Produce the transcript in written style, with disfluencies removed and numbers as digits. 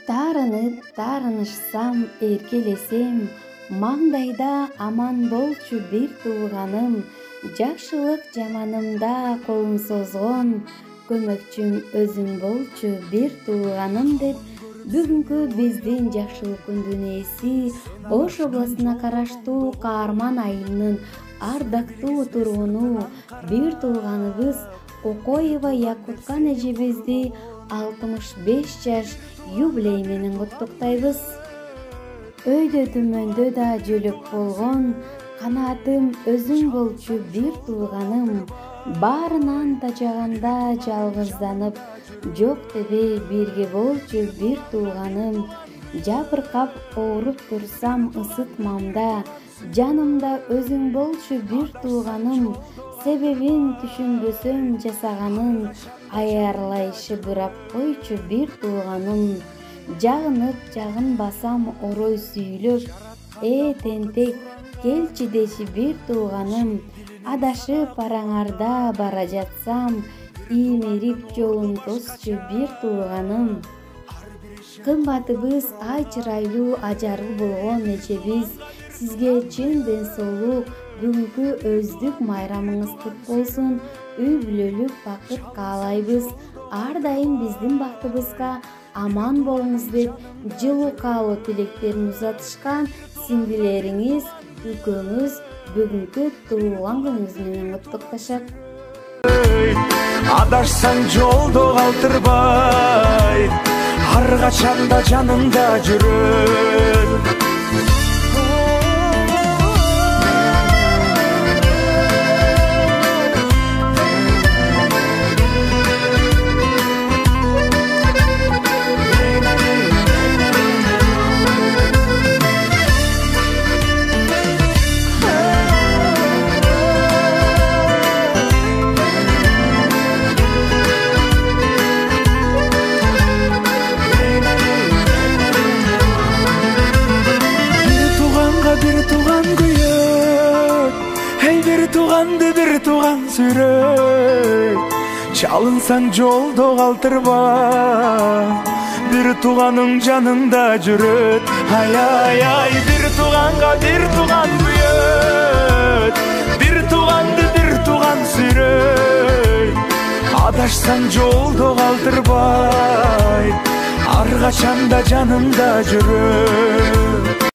Таарынып таарынышсам эркелесем, маңдайда аман болчу бир тууганым, жакшылык жаманымда колун созгон, көмөкчүм өзүң болчу бир тууганым деп бүгүнкү биздин жакшылык күндүн ээси Ош областына караштуу Каарман айылынын ардактуу тургуну бир тууганыбыз Кокоева Якуткан эжебизди 65 жаш юбилей менен куттуктайбыз. Өйдө түмөндө да жөлөк болгон, канаатым өзүң болчу бир тууганым, баарынан тажаганда жалгызданып, жок дебей бирге болчу бир тууганым, жабыркап ооруп турсам ысытмамда, жанымда өзүң болчу бир тууганым, себебин түшүнбөсөм жасаганын, аярлайшы бирап койчу бир тууганым, жагынып жагынбасам орой сүйүлөп, тентек келчи деши бир тууганым, адашып араңарда бара жатсам, иймирип жолун тосчу бир тууганым. Кымбатыбыз ай чырайлуу ажарыл болгон эжебиз, сизге чын ден соолук, бүгүнкү өздүк майрамыңыз кут болсун, үй бүлөлүк бакыт каалайбыз. Ар дайым биздин бактыбызга аман болуңуз деп жылуу каалоо тилектерин узатышкан сиңдилериңиз, үлкөңүз бүгүнкү туулган күнүңүз менен куттукташат. Адашсаң жолдо калтырбай, ар качанда жаныңда жүрөт. Bir tuğan sürey, çalınsan joldo kалтырба, bir tuğanın canında жүрөт. Ay ay ay, bir tuğanга bir tuğan büyöt, bir tuğan sürey, adaşsan joldo калтырбай, ар качанда жаныңда жүрөт.